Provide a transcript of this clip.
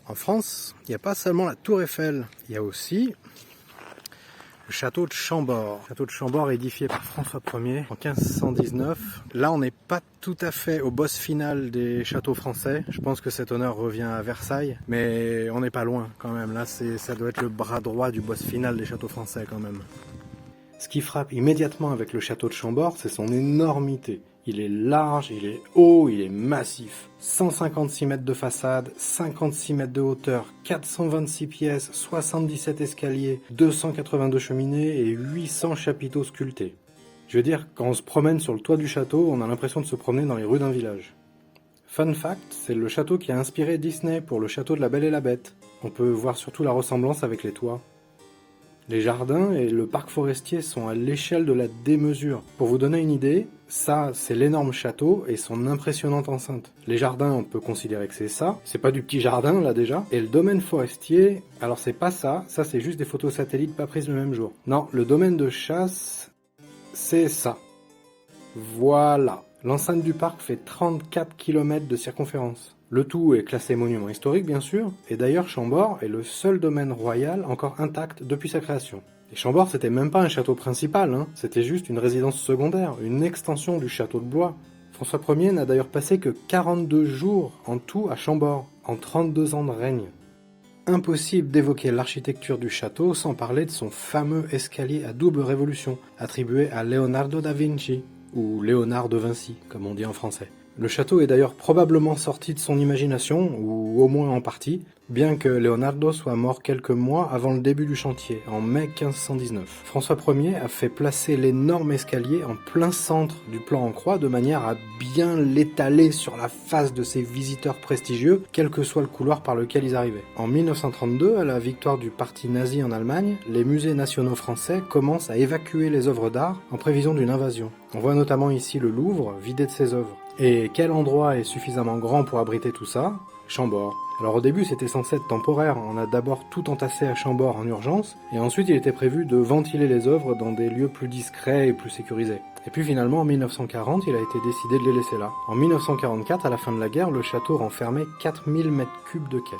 En France, il n'y a pas seulement la Tour Eiffel, il y a aussi le château de Chambord. Le château de Chambord édifié par François Ier en 1519. Là, on n'est pas tout à fait au boss final des châteaux français. Je pense que cet honneur revient à Versailles, mais on n'est pas loin quand même. Là, ça doit être le bras droit du boss final des châteaux français quand même. Ce qui frappe immédiatement avec le château de Chambord, c'est son énormité. Il est large, il est haut, il est massif. 156 mètres de façade, 56 mètres de hauteur, 426 pièces, 77 escaliers, 282 cheminées et 800 chapiteaux sculptés. Je veux dire, quand on se promène sur le toit du château, on a l'impression de se promener dans les rues d'un village. Fun fact, c'est le château qui a inspiré Disney pour le château de la Belle et la Bête. On peut voir surtout la ressemblance avec les toits. Les jardins et le parc forestier sont à l'échelle de la démesure. Pour vous donner une idée, ça, c'est l'énorme château et son impressionnante enceinte. Les jardins, on peut considérer que c'est ça. C'est pas du petit jardin, là, déjà. Et le domaine forestier, alors c'est pas ça. Ça, c'est juste des photos satellites pas prises le même jour. Non, le domaine de chasse, c'est ça. Voilà. L'enceinte du parc fait 34 km de circonférence. Le tout est classé monument historique, bien sûr, et d'ailleurs Chambord est le seul domaine royal encore intact depuis sa création. Et Chambord, c'était même pas un château principal, hein. C'était juste une résidence secondaire, une extension du château de Blois. François Ier n'a d'ailleurs passé que 42 jours en tout à Chambord, en 32 ans de règne. Impossible d'évoquer l'architecture du château sans parler de son fameux escalier à double révolution, attribué à Leonardo da Vinci, ou Léonard de Vinci, comme on dit en français. Le château est d'ailleurs probablement sorti de son imagination, ou au moins en partie, bien que Leonardo soit mort quelques mois avant le début du chantier, en mai 1519. François Ier a fait placer l'énorme escalier en plein centre du plan en croix de manière à bien l'étaler sur la face de ses visiteurs prestigieux, quel que soit le couloir par lequel ils arrivaient. En 1932, à la victoire du parti nazi en Allemagne, les musées nationaux français commencent à évacuer les œuvres d'art en prévision d'une invasion. On voit notamment ici le Louvre vidé de ses œuvres. Et quel endroit est suffisamment grand pour abriter tout ça? Chambord. Alors au début c'était censé être temporaire, on a d'abord tout entassé à Chambord en urgence, et ensuite il était prévu de ventiler les œuvres dans des lieux plus discrets et plus sécurisés. Et puis finalement en 1940 il a été décidé de les laisser là. En 1944, à la fin de la guerre, le château renfermait 4000 m3 de caisses.